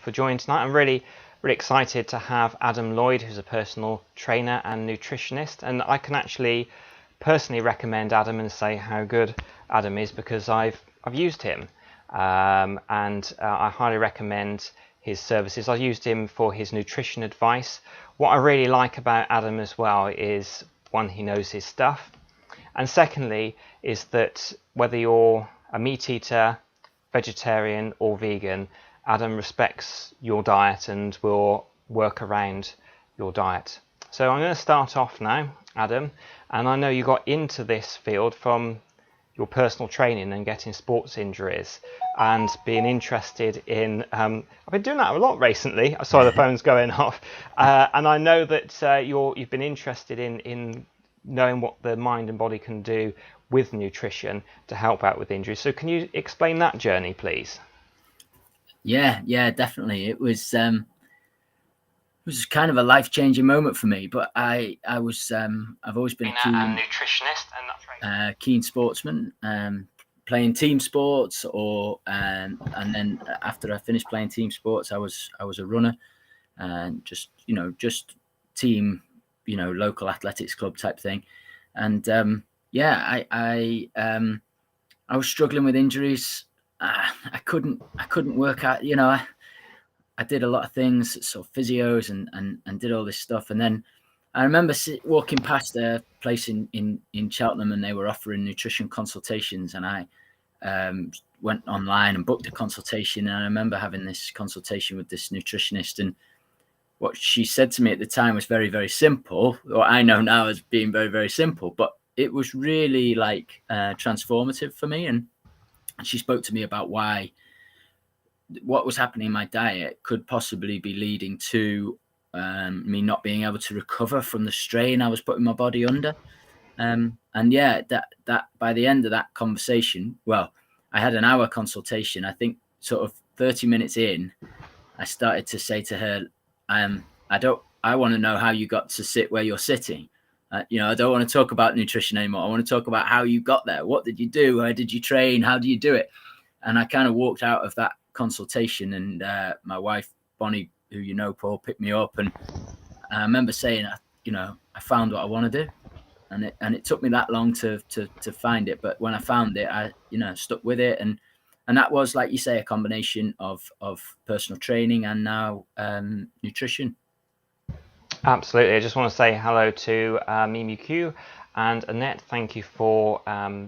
for joining tonight. I'm really excited to have Adam Lloyd, who's a personal trainer and nutritionist, and I can actually personally recommend Adam and say how good Adam is because I've used him, and I highly recommend his services. I used him for his nutrition advice. What I really like about Adam as well is, one, he knows his stuff, and secondly is that whether you're a meat eater, vegetarian or vegan, Adam respects your diet and will work around your diet. So I'm going to start off now, Adam, and I know you got into this field from your personal training and getting sports injuries and being interested in I've been doing that a lot recently. I saw the phone's going off, and I know that you've been interested in knowing what the mind and body can do with nutrition to help out with injuries. So can you explain that journey, please? Yeah, definitely. It was kind of a life-changing moment for me. But I've always been a keen nutritionist, and that's right. Keen sportsman, playing team sports, and then after I finished playing team sports, I was a runner, and just team, local athletics club type thing, and I was struggling with injuries. I couldn't work out. I did a lot of things, sort of physios and did all this stuff. And then I remember walking past a place in Cheltenham, and they were offering nutrition consultations. And I went online and booked a consultation. And I remember having this consultation with this nutritionist. And what she said to me at the time was very, very simple. What I know now as being very, very simple. But it was really transformative for me. And she spoke to me about what was happening in my diet could possibly be leading to me not being able to recover from the strain I was putting my body under. And that by the end of that conversation, well, I had an hour consultation. I think sort of 30 minutes in, I started to say to her, I want to know how you got to sit where you're sitting. I don't want to talk about nutrition anymore. I want to talk about how you got there. What did you do? Where did you train? How do you do it? And I kind of walked out of that consultation, and my wife, Bonnie, who Paul, picked me up. And I remember saying, I found what I want to do. And it took me that long to find it. But when I found it, I, stuck with it. And that was, like you say, a combination of personal training and now nutrition. Absolutely. I just want to say hello to Mimi Q and Annette. Thank you for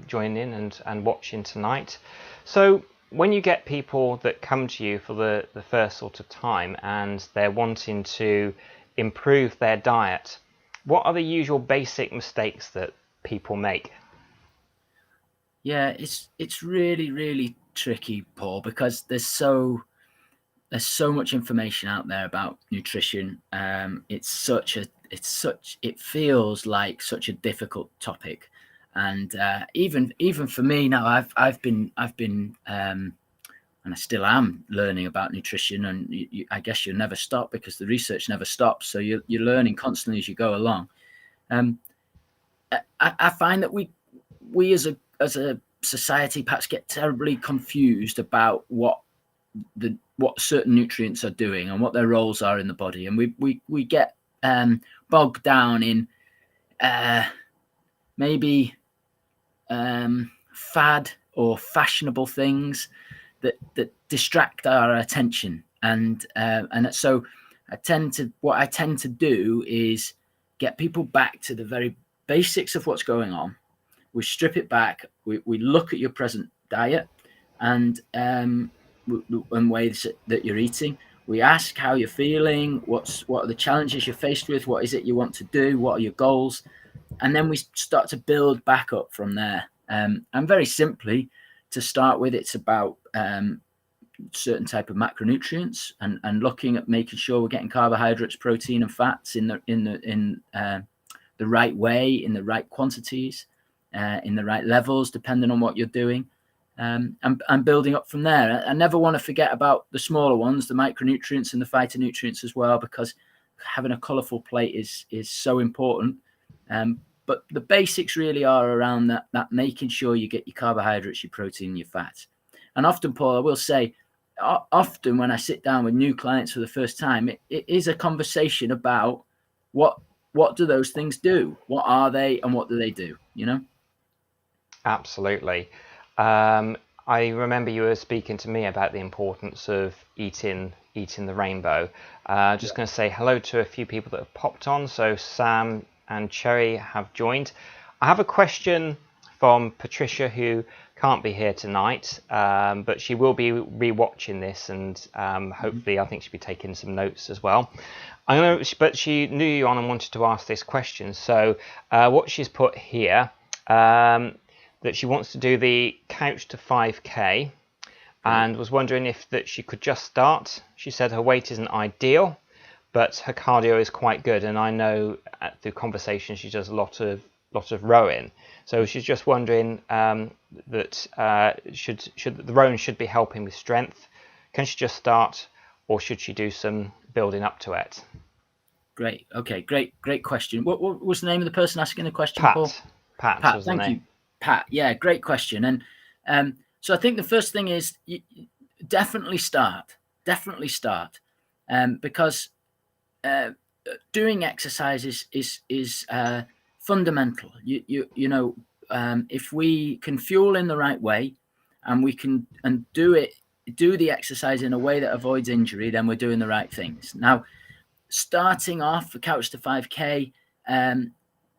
joining in and watching tonight. So when you get people that come to you for the first sort of time and they're wanting to improve their diet, what are the usual basic mistakes that people make? Yeah, it's really, really tricky, Paul, because there's so much information out there about nutrition. It feels like such a difficult topic, and even for me now, I've been and I still am learning about nutrition, and I guess you'll never stop because the research never stops. So you're learning constantly as you go along. I find that we as a society perhaps get terribly confused about what certain nutrients are doing and what their roles are in the body, and we get bogged down in maybe fad or fashionable things that distract our attention, and so I tend to do is get people back to the very basics of what's going on. We strip it back. We look at your present diet and ways that you're eating. We ask how you're feeling, what are the challenges you're faced with, what is it you want to do, what are your goals, and then we start to build back up from there. And very simply, to start with, it's about certain type of macronutrients and looking at making sure we're getting carbohydrates, protein, and fats in the right way, in the right quantities, in the right levels, depending on what you're doing. And building up from there. I never want to forget about the smaller ones, the micronutrients and the phytonutrients as well, because having a colourful plate is so important. But the basics really are around that making sure you get your carbohydrates, your protein, your fats. And often, Paul, I will say, often when I sit down with new clients for the first time, it is a conversation about what do those things do? What are they, and what do they do? You know? Absolutely. I remember you were speaking to me about the importance of eating the rainbow. Just going to say hello to a few people that have popped on. So Sam and Cherry have joined. I have a question from Patricia, who can't be here tonight, but she will be rewatching this, and hopefully I think she'll be taking some notes as well. But she knew you on and wanted to ask this question. So what she's put here, that she wants to do the Couch to 5K, and was wondering if that she could just start. She said her weight isn't ideal, but her cardio is quite good, and I know through conversation she does a lot of rowing. So she's just wondering that the rowing should be helping with strength. Can she just start, or should she do some building up to it? Great. Okay. Great question. What was the name of the person asking the question, Pat. Paul? Pat. Thank you, Pat. Yeah, great question. And so I think the first thing is you definitely start. Because doing exercise is fundamental. You know, if we can fuel in the right way, and we can do the exercise in a way that avoids injury, then we're doing the right things. Now, starting off for Couch to 5K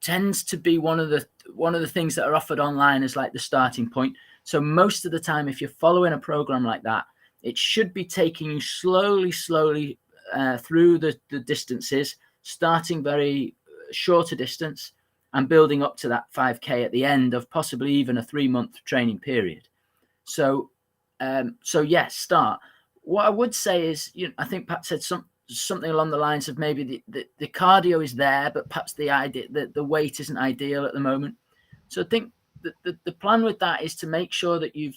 tends to be one of the things that are offered online as like the starting point. So most of the time, if you're following a program like that, it should be taking you slowly through the distances, starting very shorter distance and building up to that 5K at the end of possibly even a 3-month training period. So yes, start. What I would say is, I think Pat said something along the lines of maybe the cardio is there, but perhaps the weight isn't ideal at the moment. So I think the plan with that is to make sure that you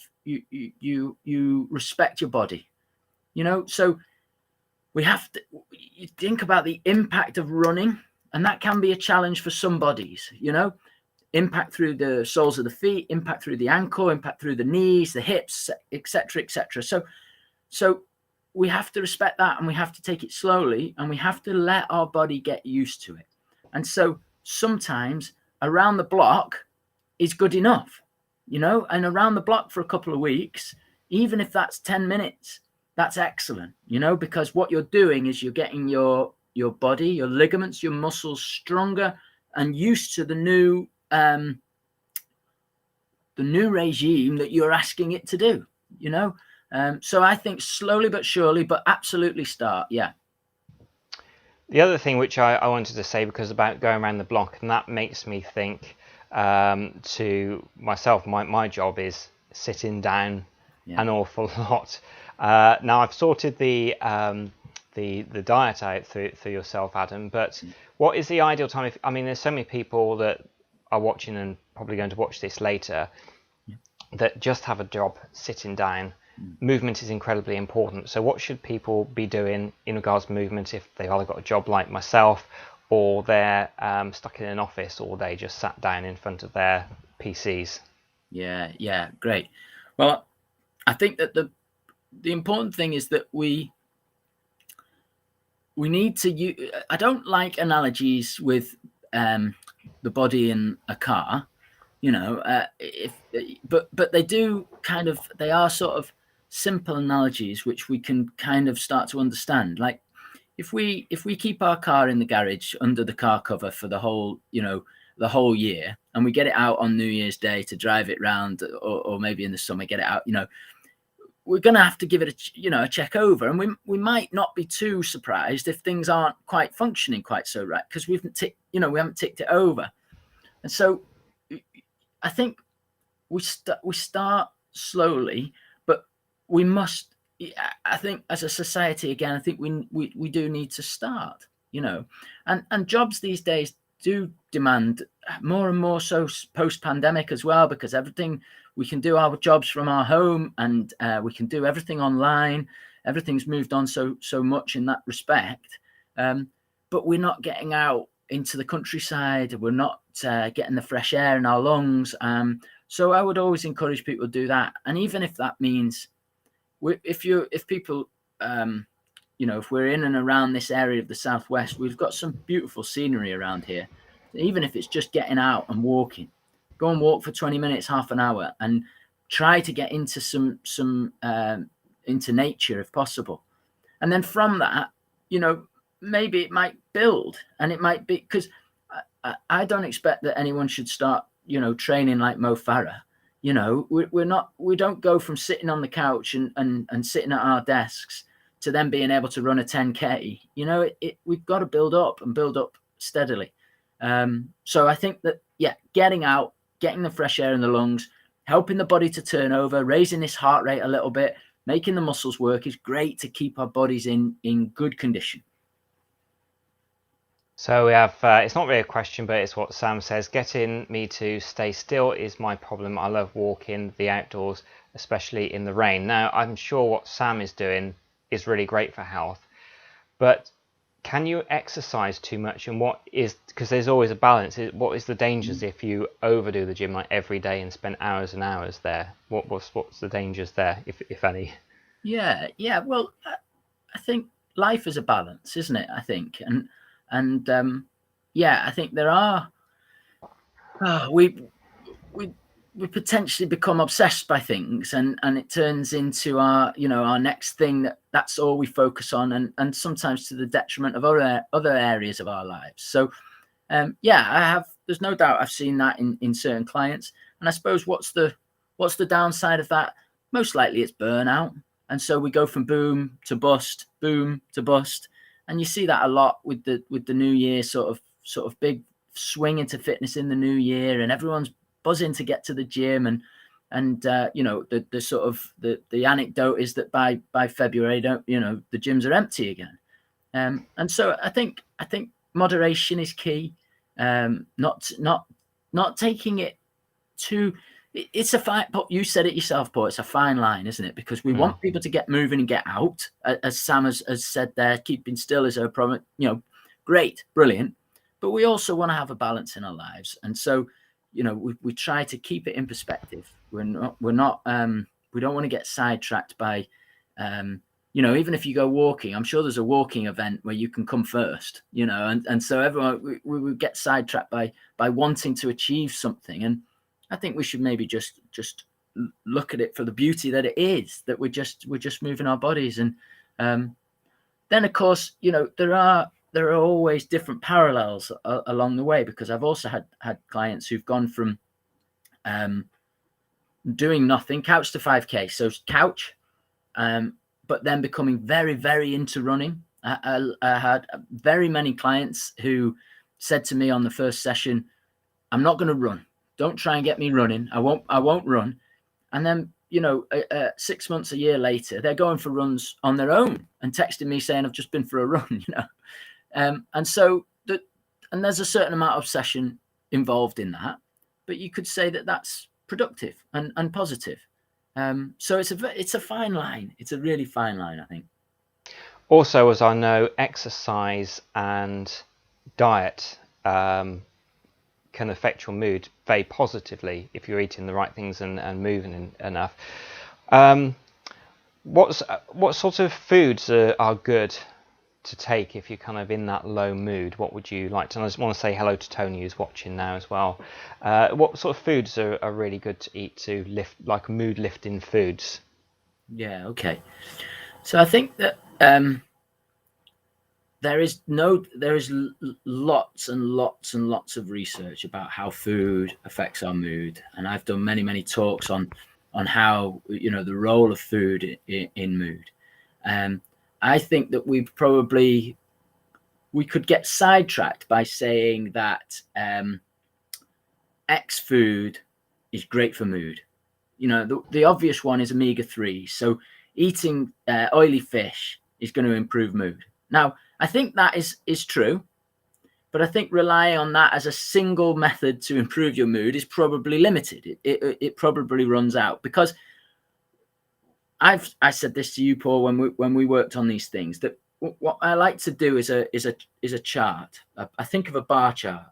respect your body. So we have to think about the impact of running, and that can be a challenge for some bodies. Impact through the soles of the feet, impact through the ankle, impact through the knees, the hips, etc., etc. So we have to respect that, and we have to take it slowly, and we have to let our body get used to it. And so sometimes around the block is good enough, and around the block for a couple of weeks, even if that's 10 minutes, that's excellent, because what you're doing is you're getting your body, your ligaments, your muscles stronger and used to the new regime that you're asking it to do, so I think slowly but surely, but absolutely start. Yeah. The other thing which I wanted to say, because about going around the block, and that makes me think to myself, my job is sitting down an awful lot. Now I've sorted the diet out through yourself, Adam, but what is the ideal time? There's so many people that are watching and probably going to watch this later that just have a job sitting down. Movement is incredibly important. So what should people be doing in regards to movement if they've either got a job like myself, or they're stuck in an office all day, just sat down in front of their PCs? Yeah, great. Well, I think that the important thing is that we need to use, I don't like analogies with the body in a car, but they do they are sort of simple analogies which we can kind of start to understand. Like if we keep our car in the garage under the car cover for the whole year, and we get it out on New Year's Day to drive it round, or maybe in the summer get it out, we're going to have to give it a check over, and we might not be too surprised if things aren't quite functioning quite so right, because we haven't ticked it over. And so I think we start slowly, but we must. I think as a society, again, I think we do need to start. And jobs these days do demand more and more so post-pandemic as well, because we can do our jobs from our home, and we can do everything online. Everything's moved on so much in that respect, but we're not getting out into the countryside. We're not getting the fresh air in our lungs. So I would always encourage people to do that. And even if that means if people, if we're in and around this area of the southwest, we've got some beautiful scenery around here. Even if it's just getting out and walking, go and walk for 20 minutes, half an hour, and try to get into into nature if possible. And then from that, maybe it might build, and it might be, because I don't expect that anyone should start, training like Mo Farah. We don't go from sitting on the couch and sitting at our desks to then being able to run a 10K. We've got to build up steadily. So I think that, getting out, getting the fresh air in the lungs, helping the body to turn over, raising this heart rate a little bit, making the muscles work is great to keep our bodies in good condition. So we have, it's not really a question, but it's what Sam says. Getting me to stay still is my problem. I love walking the outdoors, especially in the rain. Now, I'm sure what Sam is doing is really great for health, but can you exercise too much? And because there's always a balance, what is the dangers if you overdo the gym like every day and spend hours and hours there? What's the dangers there, if any? Yeah. Well, I think life is a balance, isn't it? I think, and I think there are. We potentially become obsessed by things, and it turns into our next thing that's all we focus on, and sometimes to the detriment of other areas of our lives. So there's no doubt I've seen that in certain clients, and I suppose what's the downside of that? Most likely it's burnout, and so we go from boom to bust, and you see that a lot with the new year sort of big swing into fitness in the new year, and everyone's buzzing to get to the gym, and the sort of the anecdote is that by February, the gyms are empty again, and so I think moderation is key. Not taking it too. It's a fine. You said it yourself, Paul. It's a fine line, isn't it? Because we want people to get moving and get out, as Sam has said there. Keeping still is a problem. Great, brilliant, but we also want to have a balance in our lives, and so we try to keep it in perspective. We don't want to get sidetracked by, even if you go walking, I'm sure there's a walking event where you can come first, and so everyone, we would get sidetracked by wanting to achieve something. And I think we should maybe just look at it for the beauty that it is, that we're just moving our bodies. And then of course, there are always different parallels along the way, because I've also had clients who've gone from doing nothing, couch to 5K. So couch, but then becoming very, very into running. I had very many clients who said to me on the first session, "I'm not going to run. Don't try and get me running. I won't run." And then, 6 months, a year later, they're going for runs on their own and texting me saying, "I've just been for a run," and so and there's a certain amount of obsession involved in that, but you could say that that's productive and positive. So it's a fine line. It's a really fine line, I think. Also, as I know, exercise and diet can affect your mood very positively if you're eating the right things and moving enough. What sort of foods are good to take if you're kind of in that low mood? What would you like to? And I just want to say hello to Tony, who's watching now as well. What sort of foods are really good to eat to lift, like mood lifting foods? Yeah. Okay. So I think that there is lots and lots and lots of research about how food affects our mood, and I've done many talks on how the role of food in mood. I think that we could get sidetracked by saying that X food is great for mood. The obvious one is omega-3. So eating oily fish is going to improve mood. Now, I think that is true, but I think relying on that as a single method to improve your mood is probably limited. It probably runs out, because I said this to you, Paul, when we worked on these things, that what I like to do is a chart. I think of a bar chart,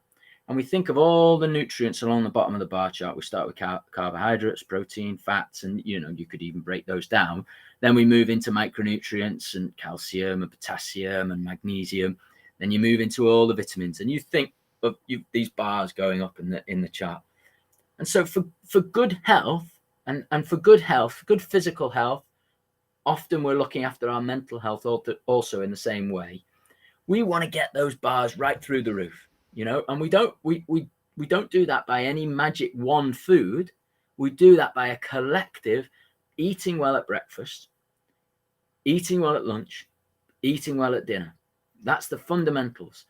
and we think of all the nutrients along the bottom of the bar chart. We start with carbohydrates, protein, fats, and you could even break those down. Then we move into micronutrients and calcium and potassium and magnesium. Then you move into all the vitamins, and you think of these bars going up in the chart. And so for good health and for good health, good physical health, often we're looking after our mental health also in the same way. We want to get those bars right through the roof, and we don't do that by any magic one food. We do that by a collective eating well at breakfast, eating well at lunch, eating well at dinner. That's the fundamentals.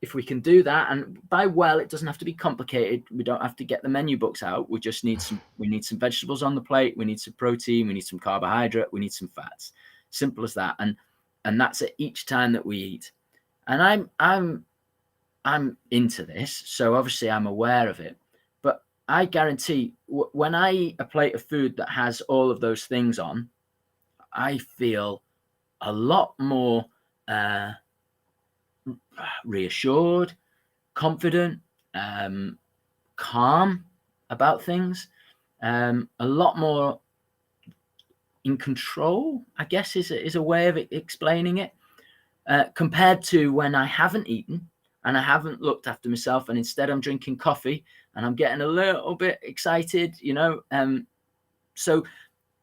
If we can do that, and by well, it doesn't have to be complicated. We don't have to get the menu books out. We just need some vegetables on the plate. We need some protein. We need some carbohydrate. We need some fats. Simple as that. And that's at each time that we eat. And I'm into this, so obviously I'm aware of it. But I guarantee when I eat a plate of food that has all of those things on, I feel a lot more reassured, confident, calm about things, a lot more in control, I guess is a way of explaining it, compared to when I haven't eaten and I haven't looked after myself, and instead I'm drinking coffee and I'm getting a little bit excited, so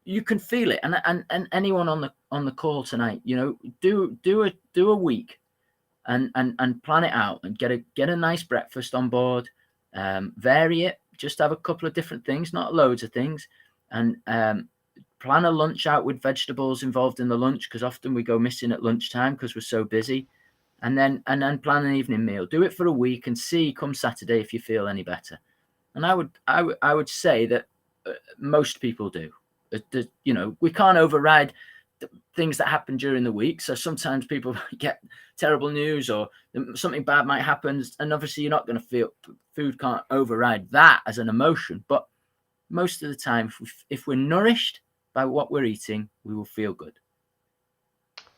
you can feel it. And anyone on the call tonight, do a week and plan it out and get a nice breakfast on board, vary it, just have a couple of different things, not loads of things, and plan a lunch out with vegetables involved in the lunch, because often we go missing at lunchtime because we're so busy, and then plan an evening meal. Do it for a week and see come Saturday if you feel any better. And I would say that most people do. We can't override things that happen during the week. So sometimes people get terrible news or something bad might happen, and obviously you're not going to feel, food can't override that as an emotion. But most of the time, if we're nourished by what we're eating, we will feel good.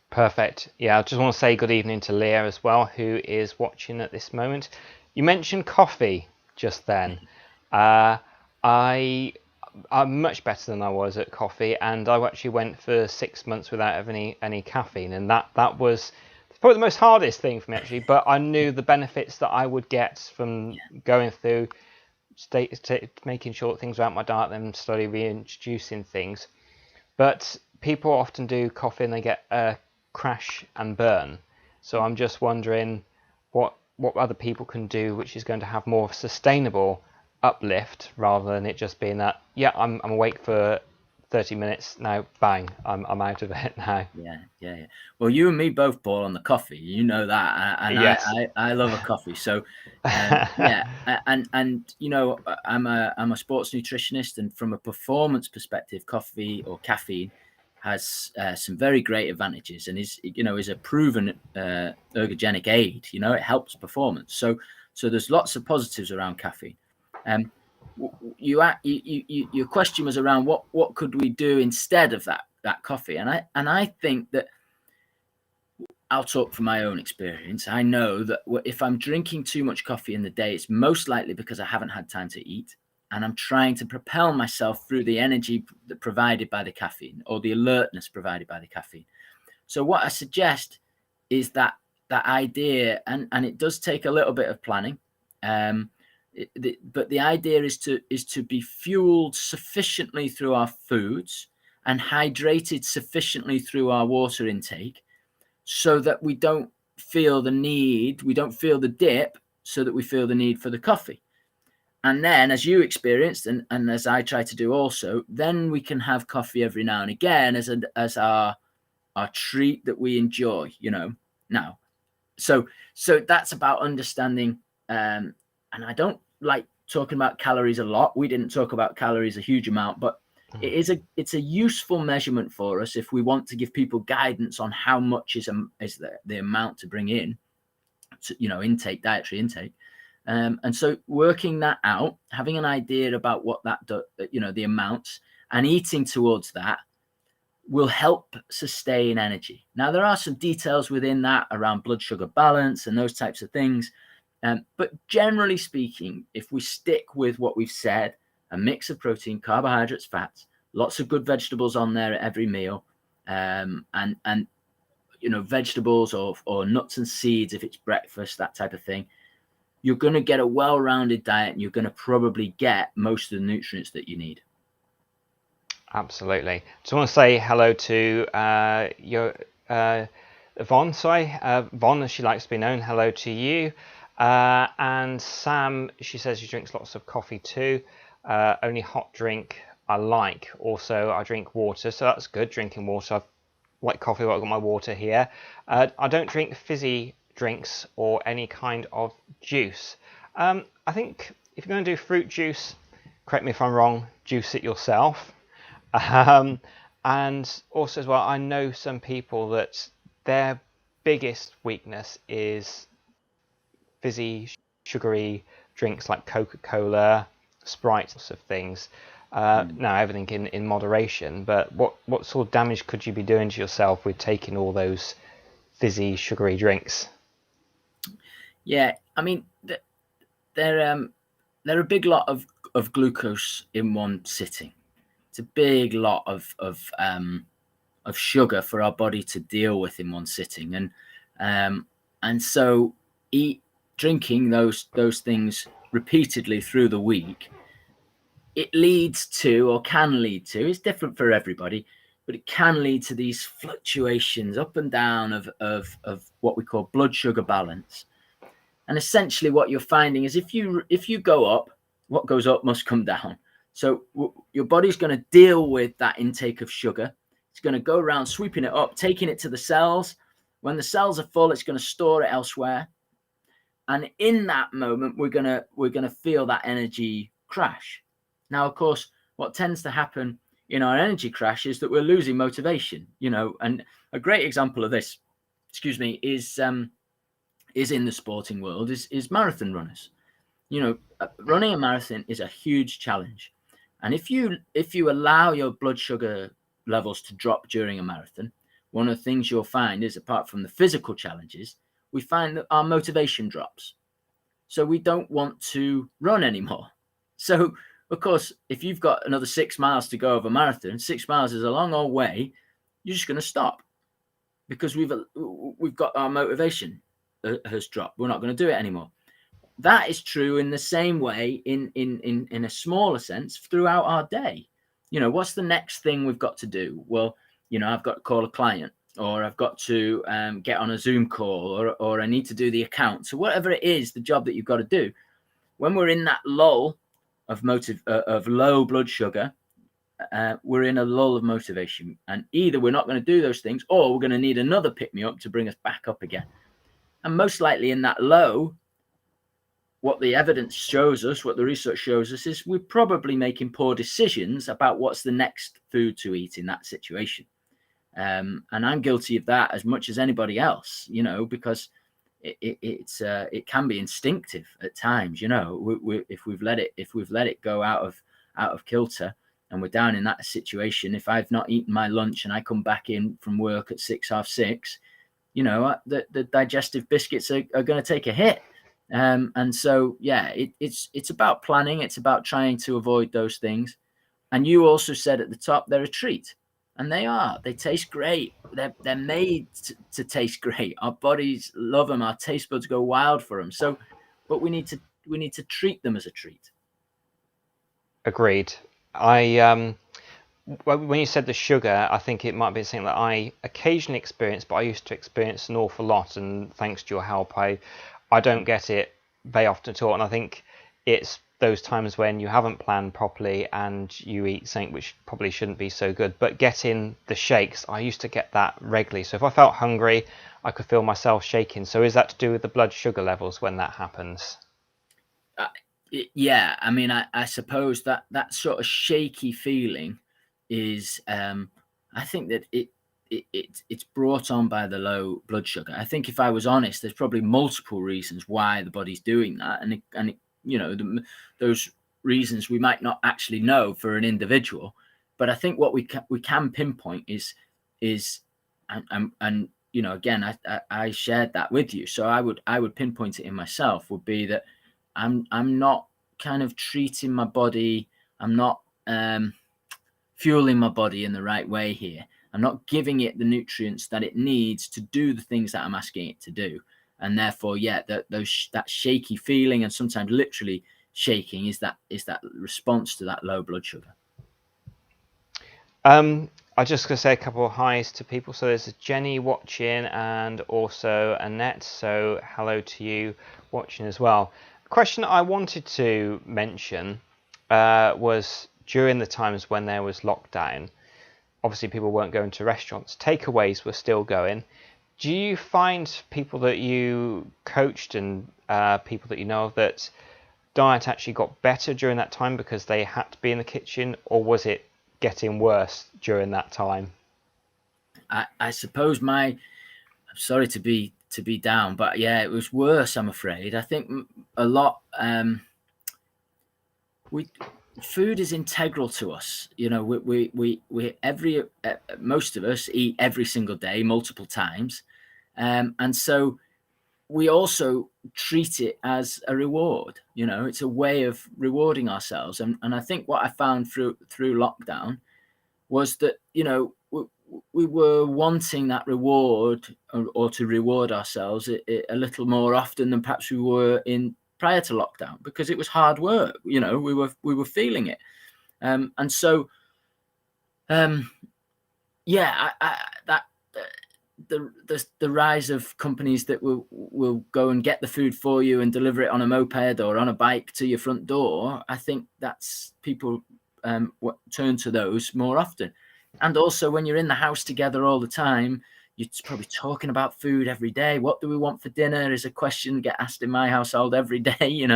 Perfect. Yeah, I just want to say good evening to Leah as well, who is watching at this moment. You mentioned coffee just then. I'm much better than I was at coffee, and I actually went for 6 months without having any caffeine, and that was probably the most hardest thing for me actually. But I knew the benefits that I would get from going through making sure things were out my diet, then slowly reintroducing things. But people often do coffee and they get a crash and burn. So I'm just wondering what other people can do which is going to have more sustainable uplift, rather than it just being that I'm awake for 30 minutes now, bang, I'm out of it now. Yeah. Well, you and me both, Paul, on the coffee, you know that, and yes. I love a coffee. So and I'm a sports nutritionist, and from a performance perspective, coffee or caffeine has some very great advantages, and is a proven ergogenic aid. It helps performance. So there's lots of positives around caffeine. Your question was around what could we do instead of that coffee, and I think that I'll talk from my own experience. I know that if I'm drinking too much coffee in the day, it's most likely because I haven't had time to eat, and I'm trying to propel myself through the energy provided by the caffeine, or the alertness provided by the caffeine. So what I suggest is that idea, and it does take a little bit of planning. But the idea is to be fueled sufficiently through our foods and hydrated sufficiently through our water intake, so that we don't feel the need, we don't feel the dip, so that we feel the need for the coffee. And then, as you experienced, and as I try to do also, then we can have coffee every now and again as our treat that we enjoy, Now, so that's about understanding. And I don't like talking about calories a lot. We didn't talk about calories a huge amount, but it's a useful measurement for us if we want to give people guidance on how much is the amount to bring in, to, dietary intake. And so working that out, having an idea about what that the amounts, and eating towards that will help sustain energy. Now, there are some details within that around blood sugar balance and those types of things. But generally speaking, if we stick with what we've said, a mix of protein, carbohydrates, fats, lots of good vegetables on there at every meal, and vegetables or nuts and seeds if it's breakfast, that type of thing, you're going to get a well-rounded diet, and you're going to probably get most of the nutrients that you need. Absolutely. Just want to say hello to Yvonne, Von, as she likes to be known. Hello to you. And Sam, she says she drinks lots of coffee too. Only hot drink I like. Also, I drink water, so that's good, drinking water. I like coffee, but I've got my water here. I don't drink fizzy drinks or any kind of juice. I think if you're going to do fruit juice, correct me if I'm wrong, juice it yourself. And also as well, I know some people that their biggest weakness is fizzy, sugary drinks like Coca-Cola, Sprite, sorts of things. Now everything in moderation, but what sort of damage could you be doing to yourself with taking all those fizzy, sugary drinks? Yeah, I mean, they're a big lot of glucose in one sitting. It's a big lot of sugar for our body to deal with in one sitting, and so drinking those things repeatedly through the week, it leads to, or can lead to, it's different for everybody, but it can lead to these fluctuations up and down of what we call blood sugar balance. And essentially what you're finding is if you go up, what goes up must come down. So your body's going to deal with that intake of sugar. It's going to go around sweeping it up, taking it to the cells. When the cells are full, it's going to store it elsewhere. And in that moment, we're going to feel that energy crash. Now, of course, what tends to happen in our energy crash is that we're losing motivation, and a great example of this, is in the sporting world is marathon runners. Running a marathon is a huge challenge. And if you allow your blood sugar levels to drop during a marathon, one of the things you'll find is, apart from the physical challenges, we find that our motivation drops. So we don't want to run anymore. So, of course, if you've got another 6 miles to go of a marathon, 6 miles is a long old way, you're just going to stop because we've got our motivation has dropped. We're not going to do it anymore. That is true in the same way in a smaller sense throughout our day. What's the next thing we've got to do? Well, I've got to call a client, or I've got to get on a Zoom call, or I need to do the account. So whatever it is, the job that you've got to do, when we're in that lull of low blood sugar, we're in a lull of motivation, and either we're not going to do those things, or we're going to need another pick me up to bring us back up again. And most likely in that low, what the evidence shows us, what the research shows us, is we're probably making poor decisions about what's the next food to eat in that situation. And I'm guilty of that as much as anybody else, because it can be instinctive at times. If we've let it go out of kilter, and we're down in that situation, if I've not eaten my lunch and I come back in from work at 6:30, the digestive biscuits are going to take a hit. And so, yeah, it's about planning. It's about trying to avoid those things. And you also said at the top, they're a treat, and they taste great. They're made to taste great. Our bodies love them. Our taste buds go wild for them. So, but we need to treat them as a treat. Agreed. When you said the sugar, I think it might be something that I occasionally experience, but I used to experience an awful lot. And thanks to your help, I don't get it very often at all. And I think it's those times when you haven't planned properly and you eat something which probably shouldn't be so good. But getting the shakes, I used to get that regularly. So if I felt hungry, I could feel myself shaking. So is that to do with the blood sugar levels when that happens? Yeah, I mean, I suppose that sort of shaky feeling is, I think that it's brought on by the low blood sugar. I think if I was honest, there's probably multiple reasons why the body's doing that, and those reasons we might not actually know for an individual, but I think what we can pinpoint is and again, I shared that with you. So I would pinpoint it in myself, would be that I'm not kind of treating my body. I'm not fueling my body in the right way here. I'm not giving it the nutrients that it needs to do the things that I'm asking it to do. And therefore, that shaky feeling, and sometimes literally shaking, is that response to that low blood sugar. I'm just going to say a couple of highs to people. So there's a Jenny watching and also Annette. So hello to you watching as well. A question I wanted to mention was during the times when there was lockdown, obviously people weren't going to restaurants. Takeaways were still going. Do you find people that you coached and people that you know of that diet actually got better during that time because they had to be in the kitchen, or was it getting worse during that time? I suppose I'm sorry to be down, but yeah, it was worse, I'm afraid. I think a lot, food is integral to us. Most of us eat every single day, multiple times. And so we also treat it as a reward. It's a way of rewarding ourselves. And I think what I found through lockdown was that, we were wanting that reward, or to reward ourselves a little more often than perhaps we were in prior to lockdown, because it was hard work. We were feeling it. And so, the rise of companies that will go and get the food for you and deliver it on a moped or on a bike to your front door, I think that's people turn to those more often. And also, when you're in the house together all the time, you're probably talking about food every day. What do we want for dinner is a question get asked in my household every day,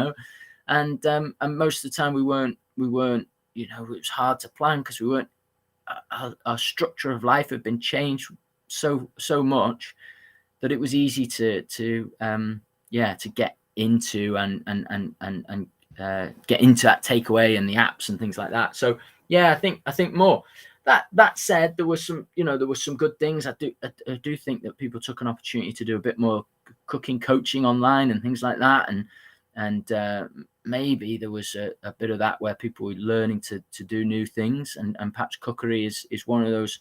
and most of the time we weren't, it was hard to plan because we weren't, our structure of life had been changed so much that it was easy to get into and get into that takeaway and the apps and things like that. So I think more. That said, there was some good things. I do think that people took an opportunity to do a bit more cooking coaching online and things like that, and maybe there was a bit of that where people were learning to do new things, and perhaps cookery is one of those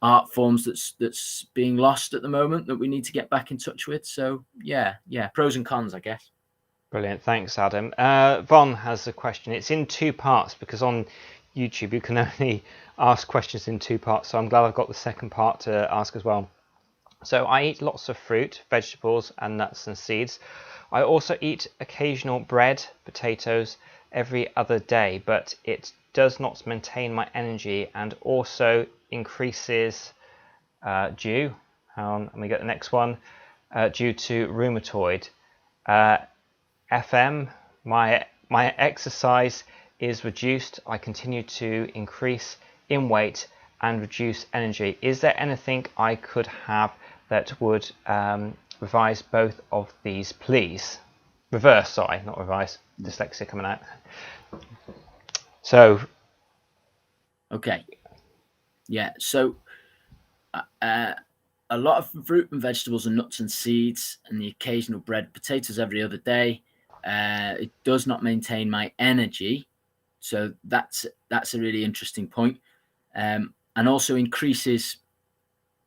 art forms that's being lost at the moment that we need to get back in touch with. So yeah, pros and cons, I guess. Brilliant, thanks Adam. Von has a question. It's in two parts because on YouTube you can only ask questions in two parts, so I'm glad I've got the second part to ask as well. So I eat lots of fruit, vegetables and nuts and seeds. I also eat occasional bread, potatoes every other day, but it does not maintain my energy and also increases due to rheumatoid. FM, my exercise is reduced. I continue to increase in weight and reduce energy. Is there anything I could have that would revise both of these, please? Reverse, sorry, not revise. Dyslexia coming out. So, okay, yeah. So, a lot of fruit and vegetables and nuts and seeds, and the occasional bread, potatoes every other day. It does not maintain my energy. So that's a really interesting point, and also increases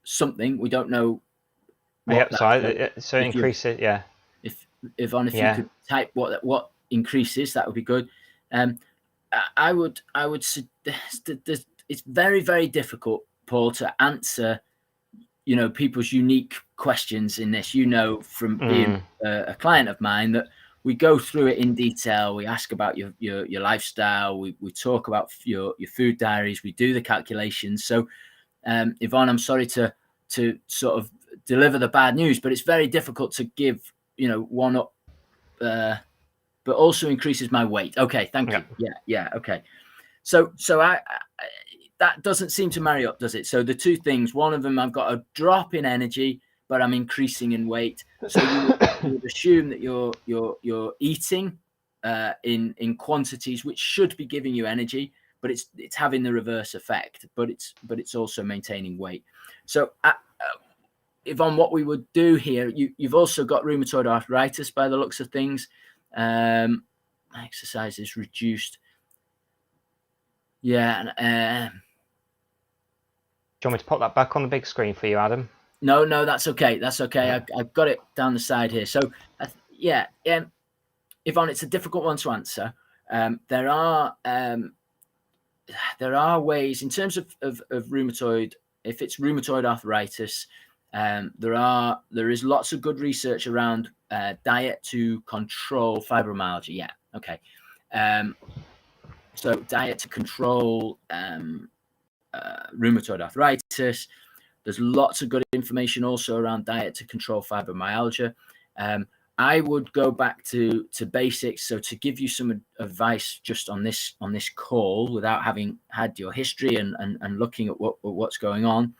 something we don't know. So increase it, yeah. If you could type what increases, that would be good. I would suggest that it's very, very difficult, Paul, to answer people's unique questions in this. From being a client of mine, that we go through it in detail. We ask about your lifestyle. We talk about your food diaries. We do the calculations. So, Yvonne, I'm sorry to sort of deliver the bad news, but it's very difficult to give one up, but also increases my weight. Okay, thank you. Yeah. Okay. So I that doesn't seem to marry up, does it? So the two things, one of them, I've got a drop in energy, but I'm increasing in weight. So you would assume that you're eating in quantities which should be giving you energy, but it's having the reverse effect. But it's also maintaining weight. So Yvonne, what we would do here, you've also got rheumatoid arthritis by the looks of things. Exercise is reduced. Yeah. Do you want me to pop that back on the big screen for you, Adam? No, that's okay. That's okay. Yeah. I've got it down the side here. So, Yvonne, it's a difficult one to answer. There are ways in terms of rheumatoid. If it's rheumatoid arthritis, there is lots of good research around diet to control fibromyalgia. Yeah, okay. So diet to control rheumatoid arthritis. There's lots of good information also around diet to control fibromyalgia. I would go back to basics. So to give you some advice just on this call, without having had your history and looking at what's going on,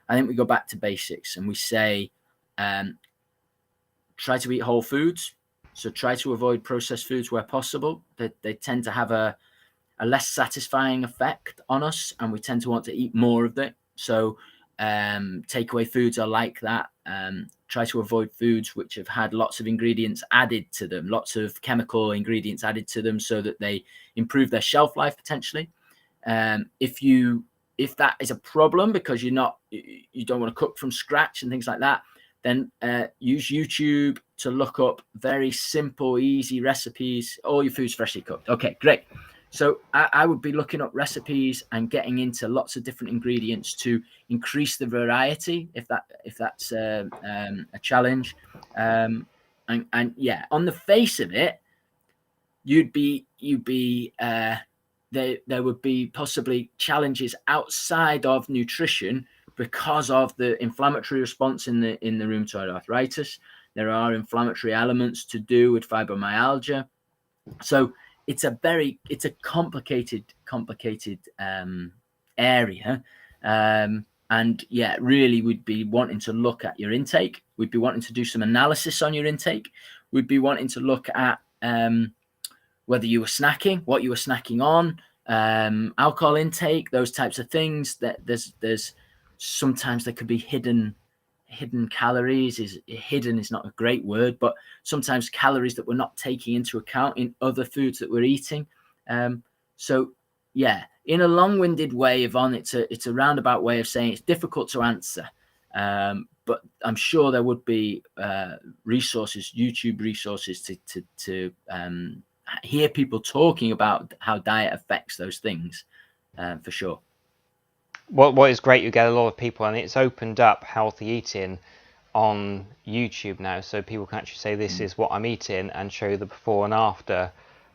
I think we go back to basics and we say, try to eat whole foods. So try to avoid processed foods where possible. They tend to have a less satisfying effect on us, and we tend to want to eat more of it. So takeaway foods are like that. Try to avoid foods which have had lots of ingredients added to them, lots of chemical ingredients added to them, so that they improve their shelf life potentially. If that is a problem because you don't want to cook from scratch and things like that, then use YouTube to look up very simple, easy recipes. All your food's freshly cooked. Okay, great. So I would be looking up recipes and getting into lots of different ingredients to increase the variety, if that's a challenge. And yeah, on the face of it, there would be possibly challenges outside of nutrition because of the inflammatory response in the rheumatoid arthritis. There are inflammatory elements to do with fibromyalgia. So it's a complicated area. And yeah, really we'd be wanting to look at your intake. We'd be wanting to do some analysis on your intake. We'd be wanting to look at whether you were snacking, what you were snacking on, alcohol intake, those types of things. That there's sometimes there could be hidden calories. Hidden is not a great word, but sometimes calories that we're not taking into account in other foods that we're eating. So yeah, in a long-winded way, Yvonne, it's a roundabout way of saying it's difficult to answer. But I'm sure there would be resources, YouTube resources to hear people talking about how diet affects those things, for sure. What is great, you get a lot of people, and it's opened up healthy eating on YouTube now, so people can actually say this is what I'm eating and show the before and after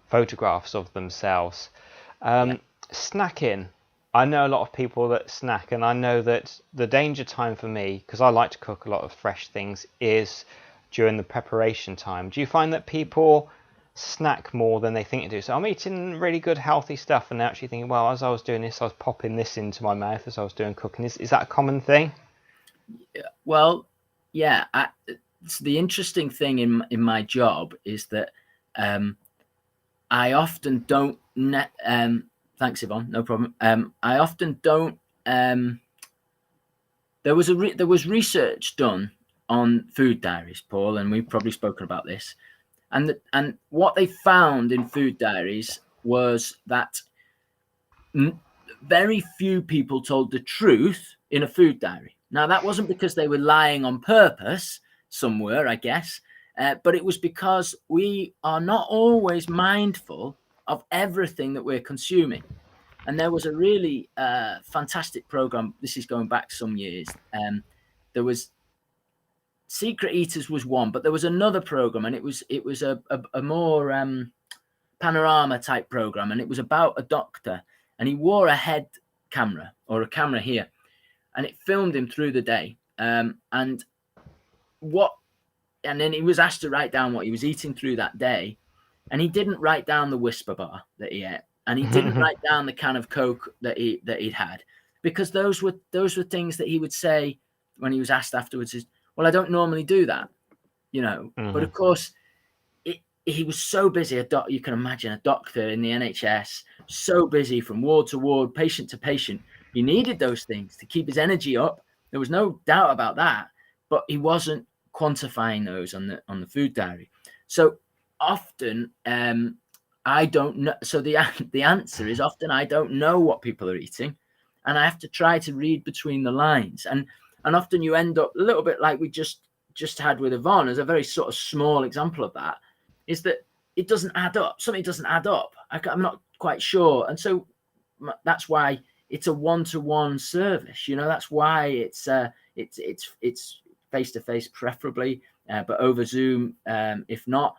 photographs of themselves. Snacking, I know a lot of people that snack, and I know that the danger time for me, because I like to cook a lot of fresh things, is during the preparation time. Do you find that people snack more than they think to do? So I'm eating really good healthy stuff and they're actually thinking, well, as I was doing this, I was popping this into my mouth as I was doing cooking. Is that a common thing? Well, yeah. So the interesting thing in my job is that I often don't thanks, Yvonne, no problem. I often don't there was research done on food diaries, Paul, and we've probably spoken about this. And what they found in food diaries was that very few people told the truth in a food diary. Now, that wasn't because they were lying on purpose. Some were, I guess, but it was because we are not always mindful of everything that we're consuming. And there was a really fantastic program. This is going back some years. There was Secret Eaters was one, but there was another program, and it was a more panorama type program, and it was about a doctor, and he wore a head camera or a camera here, and it filmed him through the day. And then he was asked to write down what he was eating through that day, and he didn't write down the Whisper bar that he ate, and he didn't write down the can of Coke that he'd had, because those were things that he would say when he was asked afterwards. Well, I don't normally do that, But of course, he was so busy. You can imagine a doctor in the NHS, so busy from ward to ward, patient to patient. He needed those things to keep his energy up. There was no doubt about that. but he wasn't quantifying those on the food diary. So often I don't know. So the answer is often I don't know what people are eating, and I have to try to read between the lines. And often you end up a little bit like we just had with Yvonne, as a very sort of small example of that, is that it doesn't add up. Something doesn't add up. I'm not quite sure. And so that's why it's a one-to-one service. That's why it's face-to-face preferably, but over Zoom, if not,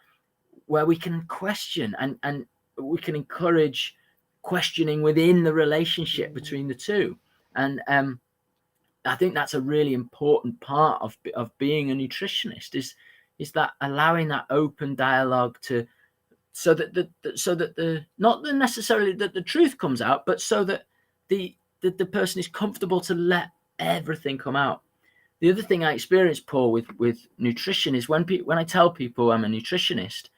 where we can question and we can encourage questioning within the relationship between the two. And I think that's a really important part of being a nutritionist, is that allowing that open dialogue so that the not necessarily that the truth comes out, but so that the person is comfortable to let everything come out. The other thing I experienced, Paul, with nutrition is when I tell people I'm a nutritionist,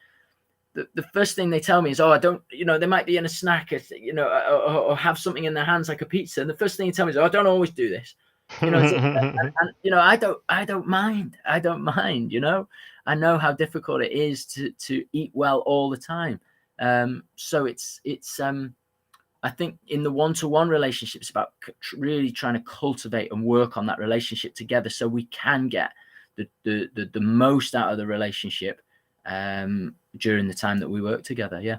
the first thing they tell me is, I don't, they might be in a snack, or have something in their hands like a pizza, and the first thing they tell me is, I don't always do this. And I don't mind. I I know how difficult it is to eat well all the time. So it's I think in the one-to-one relationship, it's about really trying to cultivate and work on that relationship together, so we can get the most out of the relationship during the time that we work together. Yeah.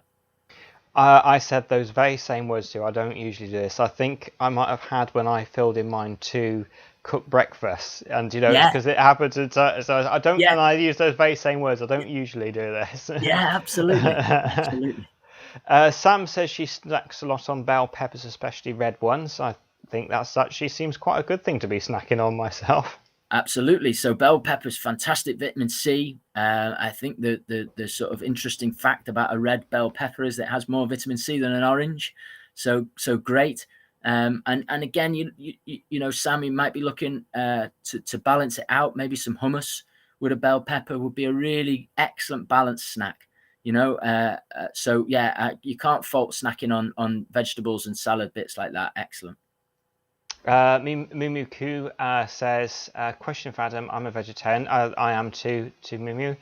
I said those very same words to you. I don't usually do this. I think I might have had when I filled in mine to cook breakfast, and because it happened to, so I don't, and I use those very same words. I don't usually do this. Yeah, absolutely. Sam says she snacks a lot on bell peppers, especially red ones. I think that's actually seems quite a good thing to be snacking on myself. Absolutely. So bell peppers, fantastic vitamin C. I think the sort of interesting fact about a red bell pepper is that it has more vitamin C than an orange. So great. And again, Sam, you might be looking to balance it out. Maybe some hummus with a bell pepper would be a really excellent balanced snack. So yeah, you can't fault snacking on vegetables and salad bits like that. Excellent. Mumuku says, question for Adam. I'm a vegetarian. I am too, to Mumu,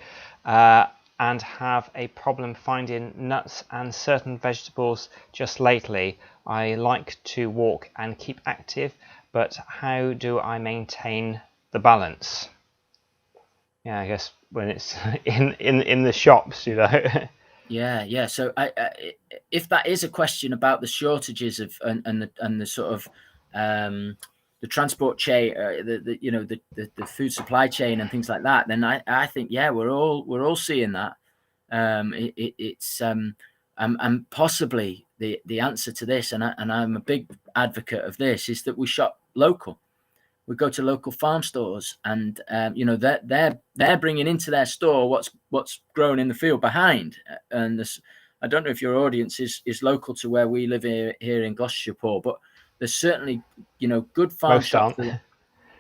and have a problem finding nuts and certain vegetables just lately. I like to walk and keep active, but how do I maintain the balance? Yeah, I guess when it's in the shops, Yeah. So if that is a question about the shortages of and the sort of the transport chain, the food supply chain and things like that, then I think we're all seeing that. It's and possibly the answer to this, and I'm a big advocate of this, is that we shop local. We go to local farm stores, and they're bringing into their store what's grown in the field behind. And this, I don't know if your audience is local to where we live here in Gloucestershire, Paul, but there's certainly good farm shops.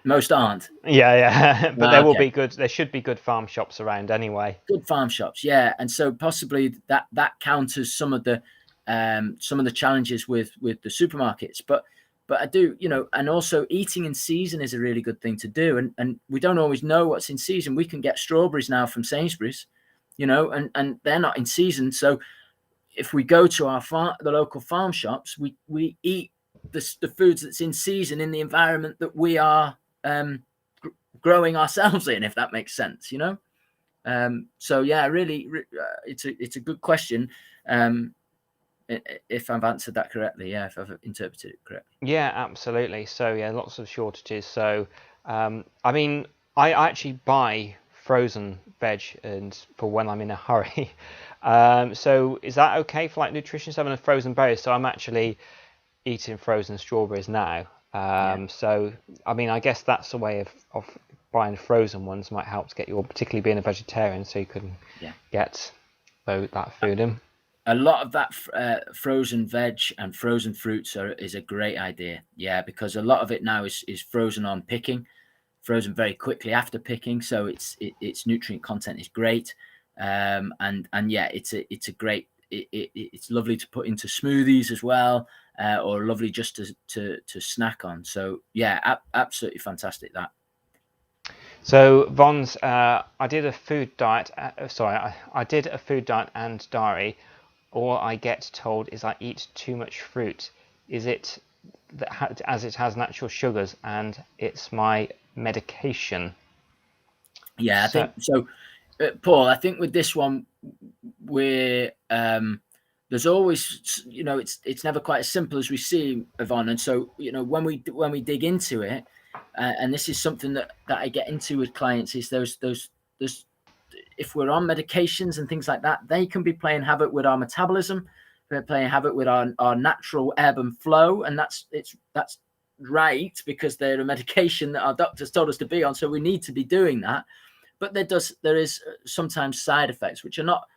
Most aren't. Yeah. But there will be good. There should be good farm shops around anyway. Good farm shops, yeah. And so possibly that counters some of the challenges with the supermarkets, but I do, and also eating in season is a really good thing to do. And we don't always know what's in season. We can get strawberries now from Sainsbury's, and they're not in season. So if we go to the local farm shops, we eat the foods that's in season in the environment that we are growing ourselves in, if that makes sense, So yeah, really, it's a good question. If I've answered that correctly, if I've interpreted it correctly. Yeah, absolutely. So yeah, lots of shortages. So I mean, I actually buy frozen veg and for when I'm in a hurry. So is that okay for like nutritionists having a frozen berries? So I'm actually eating frozen strawberries now. So I mean, I guess that's a way of buying frozen ones might help to get you, particularly being a vegetarian, so you can get that food in. A lot of that frozen veg and frozen fruits is a great idea. Yeah, because a lot of it now is frozen on picking, frozen very quickly after picking. So its nutrient content is great. And yeah, it's a great. It's lovely to put into smoothies as well, or lovely just to snack on. So yeah, absolutely fantastic that. So Von's, I did a food diet. I did a food diet and diary. All I get told is I eat too much fruit. Is it that as it has natural sugars and it's my medication? Yeah, I So think so. Paul, I think with this one, we're there's always, it's never quite as simple as we see, Yvonne. And so, when we dig into it, and this is something that I get into with clients, is those if we're on medications and things like that, they can be playing havoc with our metabolism. They're playing havoc with our natural ebb and flow, and that's right, because they're a medication that our doctors told us to be on. So we need to be doing that. But there is sometimes side effects which are not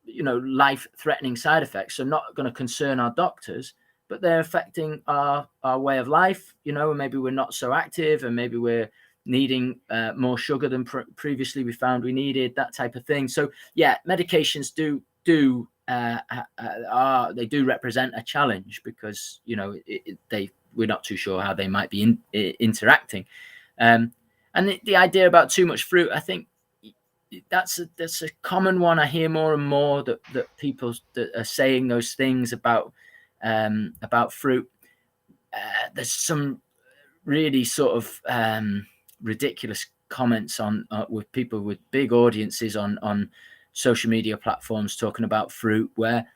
life-threatening side effects, so not going to concern our doctors, but they're affecting our way of life. And maybe we're not so active, and maybe we're needing more sugar than previously we found we needed, that type of thing. So yeah, medications they do represent a challenge, because we're not too sure how they might be interacting. And the idea about too much fruit, I think that's a common one. I hear more and more that people that are saying those things about fruit. There's some really sort of ridiculous comments on with people with big audiences on social media platforms talking about fruit, where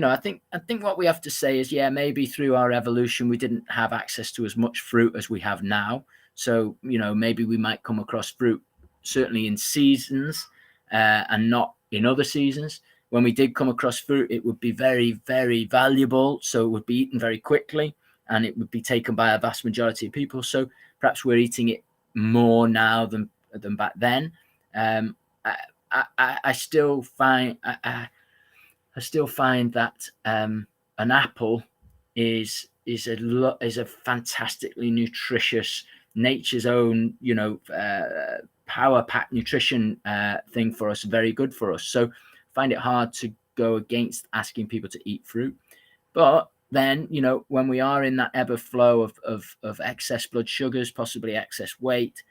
I think what we have to say is, yeah, maybe through our evolution we didn't have access to as much fruit as we have now. So, maybe we might come across fruit certainly in seasons and not in other seasons. When we did come across fruit, it would be very, very valuable. So it would be eaten very quickly, and it would be taken by a vast majority of people. So perhaps we're eating it more now than back then. I still find that an apple is a fantastically nutritious, nature's own, power pack nutrition thing for us, very good for us. So I find it hard to go against asking people to eat fruit. But then, when we are in that ebb of flow of excess blood sugars, possibly excess weight,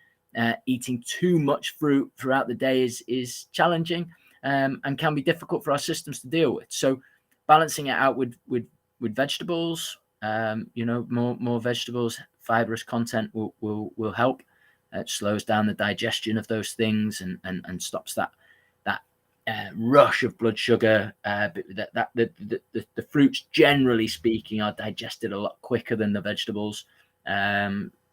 eating too much fruit throughout the day is challenging, and can be difficult for our systems to deal with. So balancing it out with vegetables, more vegetables, fibrous content will help. It slows down the digestion of those things and stops that rush of blood sugar. The fruits, generally speaking, are digested a lot quicker than the vegetables.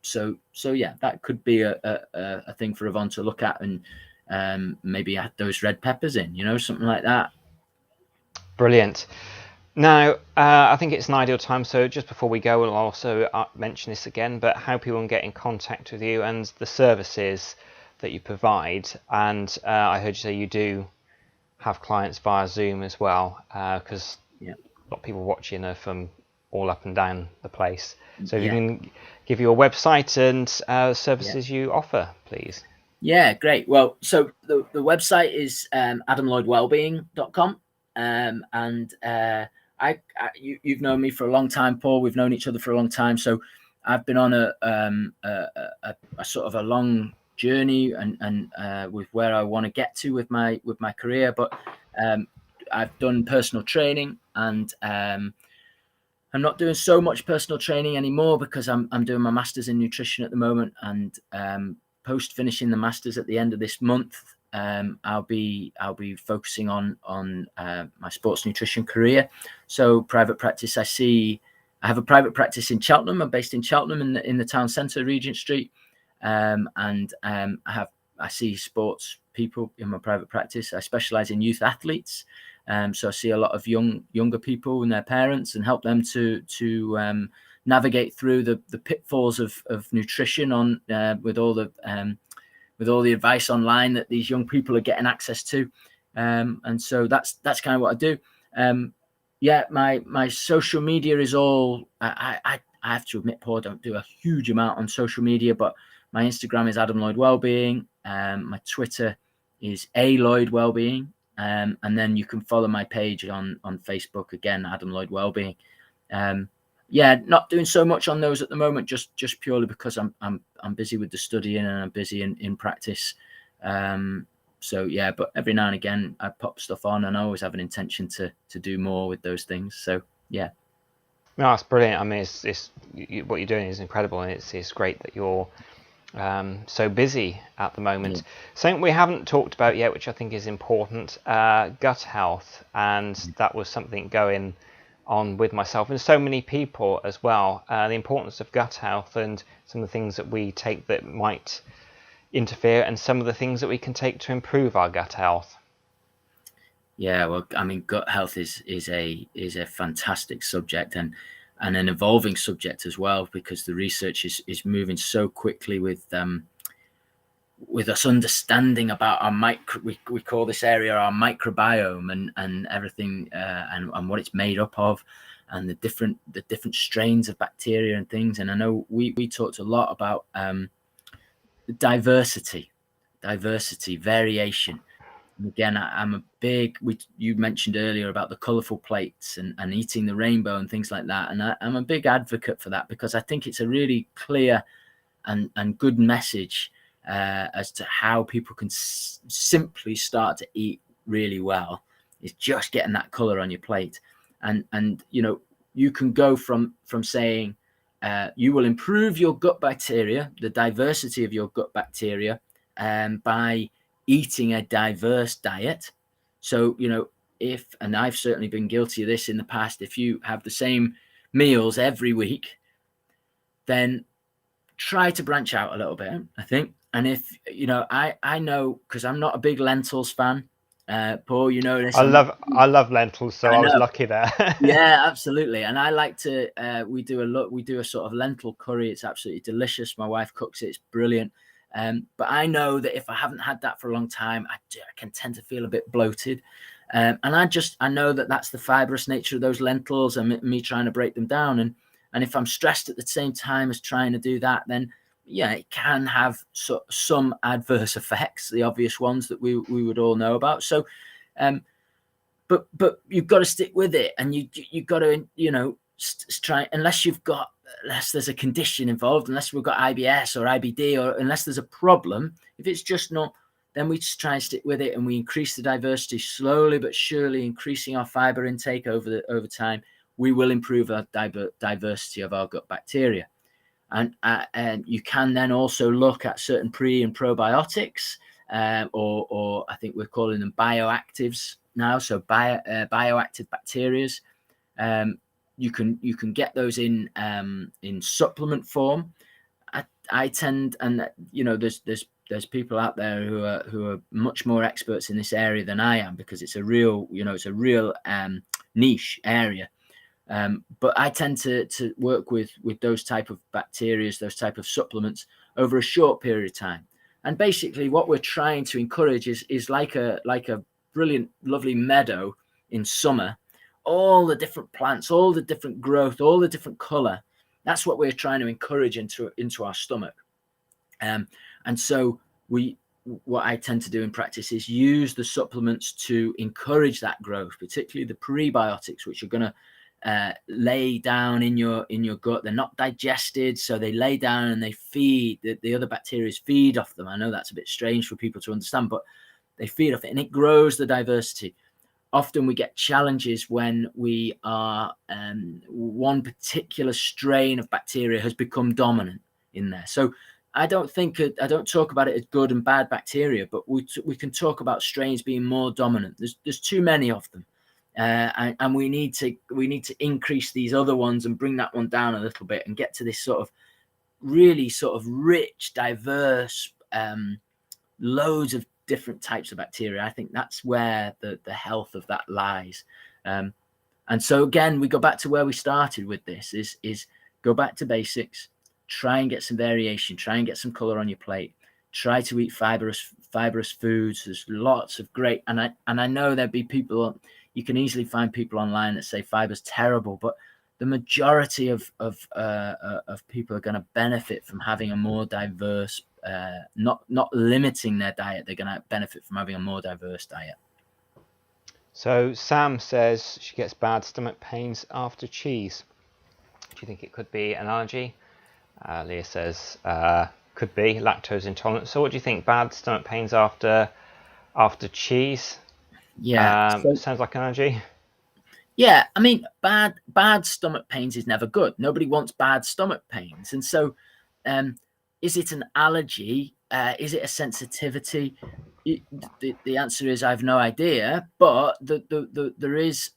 So yeah, that could be a thing for Yvonne to look at, and maybe add those red peppers in, something like that. brilliant. Now, I think it's an ideal time. So just before we go, we'll also mention this again, but how people can get in contact with you and the services that you provide. And I heard you say you do have clients via Zoom as well, because a lot of people watching are from all up and down the place. So if you can give your website and services you offer, please. Yeah, great. Well, so the website is adamlloydwellbeing.com. And you've known me for a long time, Paul. We've known each other for a long time. So I've been on a sort of a long journey and with where I want to get to with my career. But I've done personal training, and I'm not doing so much personal training anymore because I'm doing my master's in nutrition at the moment. And post finishing the master's at the end of this month, I'll be focusing on my sports nutrition career. So private practice, I have a private practice in Cheltenham. I'm based in Cheltenham in the town centre, Regent Street. And I see sports people in my private practice. I specialise in youth athletes. So I see a lot of younger people and their parents, and help them to navigate through the pitfalls of nutrition with all the advice online that these young people are getting access to. And so that's kind of what I do. My social media is all, I have to admit, Paul, I don't do a huge amount on social media, but my Instagram is Adam Lloyd Wellbeing. My Twitter is Lloyd Wellbeing. And then you can follow my page on Facebook, again, Adam Lloyd Wellbeing. yeah, not doing so much on those at the moment, just purely because I'm busy with the studying and I'm busy in practice. So yeah, but every now and again I pop stuff on, and I always have an intention to do more with those things. So yeah. No, that's brilliant. I mean, what you're doing is incredible, and it's great that you're so busy at the moment. Yeah. Something we haven't talked about yet, which I think is important, gut health, and that was something going on with myself and so many people as well. The importance of gut health and some of the things that we take that might interfere, and some of the things that we can take to improve our gut health. Yeah, well, I mean, gut health is a fantastic subject, and an evolving subject as well, because the research is moving so quickly with us understanding about our we call this area our microbiome, and everything, and what it's made up of, and the different strains of bacteria and things. And I know we talked a lot about diversity, variation. And again, I'm a big, you mentioned earlier about the colorful plates and eating the rainbow and things like that, and I'm a big advocate for that, because I think it's a really clear and good message as to how people can simply start to eat really well, is just getting that color on your plate. And you know, you can go from saying you will improve your gut bacteria, the diversity of your gut bacteria, by eating a diverse diet. So, you know, and I've certainly been guilty of this in the past, if you have the same meals every week, then try to branch out a little bit, I think. And if, you know, I know, because I'm not a big lentils fan, Paul, you know this. I love lentils, so I was lucky there. Yeah, absolutely. And I like to, we do a sort of lentil curry. It's absolutely delicious. My wife cooks it. It's brilliant. But I know that if I haven't had that for a long time, I can tend to feel a bit bloated. And I know that that's the fibrous nature of those lentils, and me trying to break them down. And if I'm stressed at the same time as trying to do that, then yeah, it can have some adverse effects, the obvious ones that we would all know about. So, but you've got to stick with it, and you've got to, you know, try, unless there's a condition involved, unless we've got IBS or IBD, or unless there's a problem. If it's just not, then we just try and stick with it, and we increase the diversity slowly but surely, increasing our fiber intake over time. We will improve our diversity of our gut bacteria. And you can then also look at certain pre and probiotics, or I think we're calling them bioactives now. So bioactive bacterias. You can get those in supplement form. I tend, and you know, there's people out there who are much more experts in this area than I am, because it's a real niche area. But I tend to work with those type of bacteria, those type of supplements, over a short period of time. And basically what we're trying to encourage is like a brilliant, lovely meadow in summer, all the different plants, all the different growth, all the different color. That's what we're trying to encourage into our stomach. And so what I tend to do in practice is use the supplements to encourage that growth, particularly the prebiotics, which are going to lay down in your gut. They're not digested, so they lay down and they feed, the other bacteria feed off them. I know that's a bit strange for people to understand, but they feed off it, and it grows the diversity. Often we get challenges when we are one particular strain of bacteria has become dominant in there. So I don't talk about it as good and bad bacteria, but we can talk about strains being more dominant. There's too many of them. And we need to increase these other ones and bring that one down a little bit, and get to this sort of really sort of rich, diverse, loads of different types of bacteria. I think that's where the health of that lies. And so again, we go back to where we started with this, is go back to basics, try and get some variation, try and get some color on your plate, try to eat fibrous foods. There's lots of great, and I know there'd be people, you can easily find people online that say fiber's terrible, but the majority of people are going to benefit from having a more diverse, not limiting their diet. They're going to benefit from having a more diverse diet. So Sam says she gets bad stomach pains after cheese. Do you think it could be an allergy? Leah says could be lactose intolerant. So what do you think? Bad stomach pains after cheese? Yeah. Sounds like an allergy. Yeah, I mean, bad stomach pains is never good. Nobody wants bad stomach pains, and so, is it an allergy? Is it a sensitivity? The answer is I have no idea. But there is,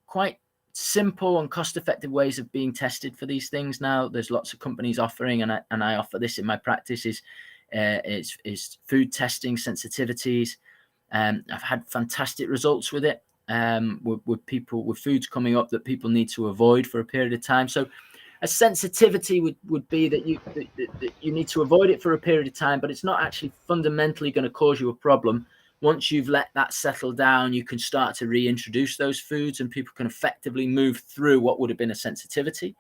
quite simple and cost-effective ways of being tested for these things now. There's lots of companies offering, and I offer this in my practice. Is food testing sensitivities. I've had fantastic results with it. With foods coming up that people need to avoid for a period of time. So a sensitivity would be that you need to avoid it for a period of time, but it's not actually fundamentally going to cause you a problem. Once you've let that settle down, you can start to reintroduce those foods and people can effectively move through what would have been a sensitivity.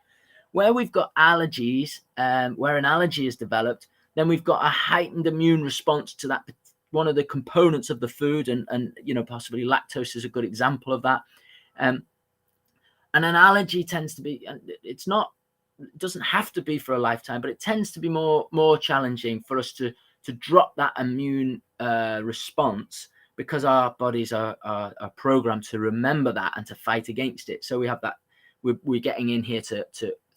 Where we've got allergies, where an allergy is developed, then we've got a heightened immune response to that one of the components of the food, and possibly lactose is a good example of that. And an allergy tends to be, it doesn't have to be for a lifetime, but it tends to be more challenging for us to drop that immune response, because our bodies are programmed to remember that and to fight against it. So we have that, we're getting in here to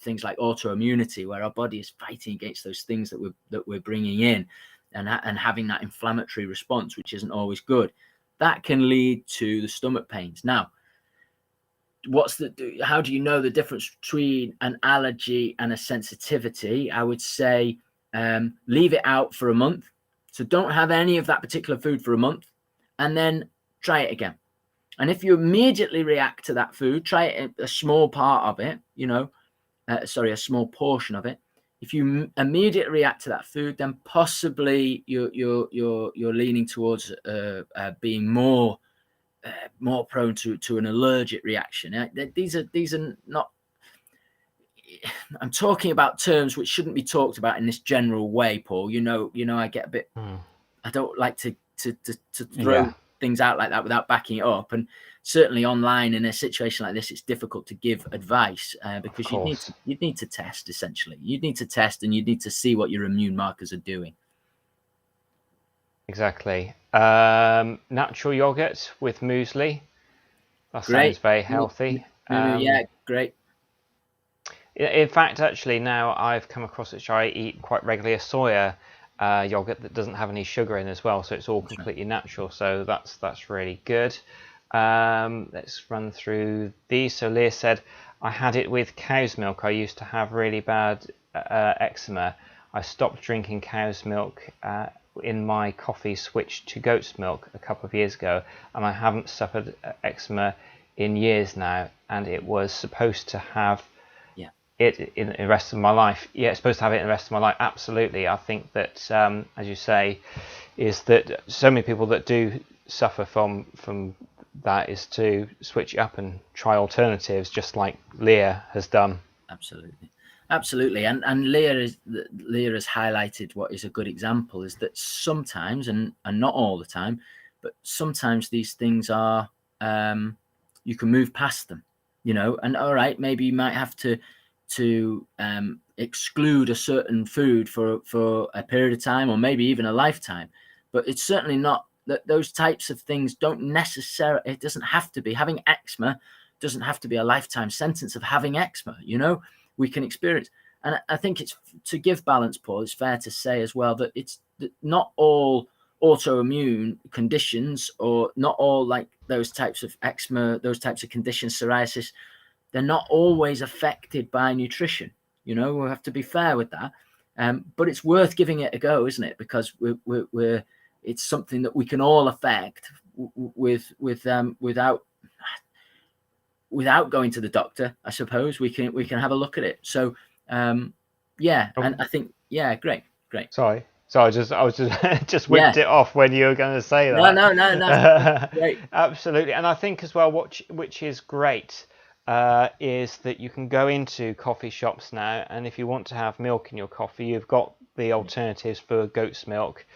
things like autoimmunity, where our body is fighting against those things that we're bringing in, and having that inflammatory response, which isn't always good. That can lead to the stomach pains. Now, how do you know the difference between an allergy and a sensitivity? I would say leave it out for a month. So don't have any of that particular food for a month, and then try it again. And if you immediately react to that food, try it, a small part of it, a small portion of it. If you immediately react to that food, then possibly you're leaning towards being more prone to an allergic reaction. These are not. I'm talking about terms which shouldn't be talked about in this general way, Paul. I get a bit. I don't like to throw things out like that without backing it up, and certainly online in a situation like this, it's difficult to give advice because you'd need to test. Essentially, you'd need to test, and you'd need to see what your immune markers are doing. Exactly. Natural yogurt with muesli. That sounds very healthy. Yeah, great. In fact, actually, now I've come across, which I eat quite regularly, a soya yogurt that doesn't have any sugar in as well, so it's all completely natural. So that's really good. Let's run through these. So Leah said, I had it with cow's milk. I used to have really bad eczema. I stopped drinking cow's milk in my coffee, switched to goat's milk a couple of years ago, and I haven't suffered eczema in years now, and it was supposed to have it in the rest of my life. Yeah, it's supposed to have it in the rest of my life. Absolutely. I think that, as you say, is that so many people that do suffer from that is to switch it up and try alternatives, just like Leah has done. Absolutely. And Leah has highlighted what is a good example, is that sometimes, and not all the time, but sometimes these things are, you can move past them, and all right, maybe you might have to exclude a certain food for a period of time, or maybe even a lifetime, but it's certainly not that those types of things don't necessarily, it doesn't have to be, having eczema doesn't have to be a lifetime sentence of having eczema. We can experience, and I think it's, to give balance, Paul, it's fair to say as well that it's not all autoimmune conditions, or not all like those types of eczema, those types of conditions, psoriasis, they're not always affected by nutrition. We have to be fair with that. But it's worth giving it a go, isn't it? Because it's something that we can all affect without going to the doctor. I suppose we can have a look at it. So and I think great. Sorry, I was just whipped it off when you were going to say that. No, great. Absolutely. And I think as well, which is great, is that you can go into coffee shops now, and if you want to have milk in your coffee, you've got the alternatives for goat's milk.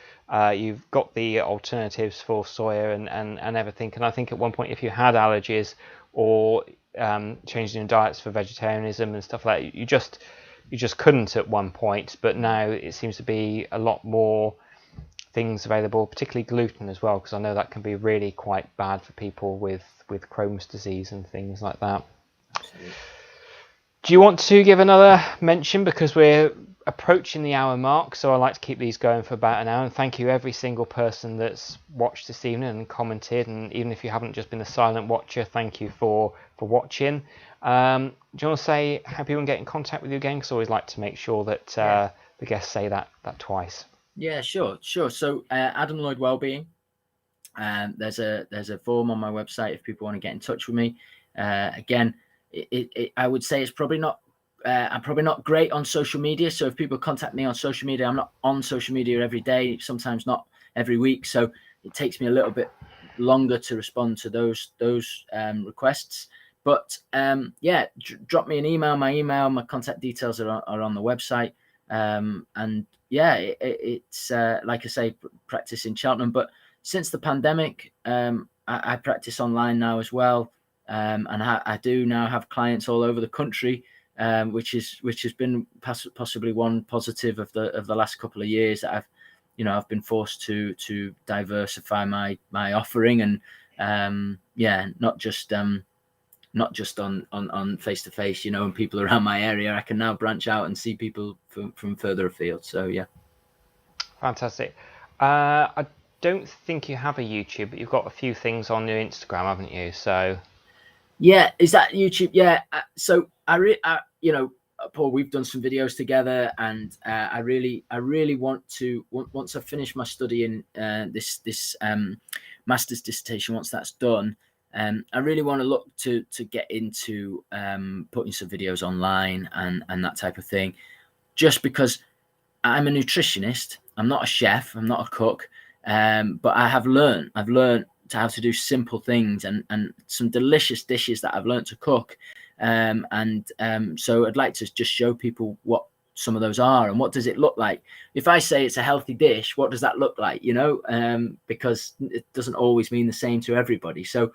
You've got the alternatives for soya and everything. And I think at one point, if you had allergies, or changing your diets for vegetarianism and stuff like that. You just couldn't at one point, but now it seems to be a lot more things available, particularly gluten as well, because I know that can be really quite bad for people with Crohn's disease and things like that. Absolutely. Do you want to give another mention, because we're approaching the hour mark, so I like to keep these going for about an hour, and thank you every single person that's watched this evening and commented, and even if you haven't just been a silent watcher, thank you for watching. Do you want to say how people can get in contact with you again, because I always like to make sure that the guests say that twice. Yeah, sure. So Adam Lloyd Wellbeing, there's a form on my website if people want to get in touch with me. Again, I would say it's probably not I'm probably not great on social media, so if people contact me on social media, I'm not on social media every day, sometimes not every week, so it takes me a little bit longer to respond to those requests. But yeah, drop me an email. My contact details are on the website. And yeah, it's like I say, practice in Cheltenham, but since the pandemic, I practice online now as well. And I do now have clients all over the country, which has been possibly one positive of the last couple of years, that I've been forced to diversify my offering, and yeah, not just on face to face, and people around my area. I can now branch out and see people from further afield. So yeah. Fantastic. I don't think you have a YouTube, but you've got a few things on your Instagram, haven't you? So yeah, is that YouTube? Yeah. So Paul, we've done some videos together, and I really want to, once I finish my study in this master's dissertation, once that's done, I really want to look to get into putting some videos online and that type of thing, just because I'm a nutritionist. I'm not a chef. I'm not a cook. But I've learned to how to do simple things and some delicious dishes that I've learned to cook. So I'd like to just show people what some of those are and what does it look like. If I say it's a healthy dish, what does that look like? Because it doesn't always mean the same to everybody. So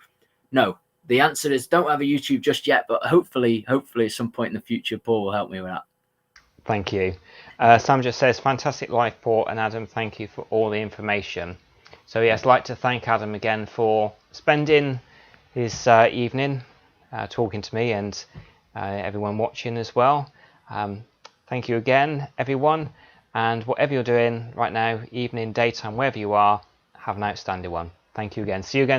no, the answer is don't have a YouTube just yet, but hopefully at some point in the future, Paul will help me with that. Thank you. Sam just says, fantastic life, Paul and Adam. Thank you for all the information. So yes, I'd like to thank Adam again for spending his evening talking to me, and everyone watching as well. Thank you again, everyone. And whatever you're doing right now, evening, daytime, wherever you are, have an outstanding one. Thank you again. See you again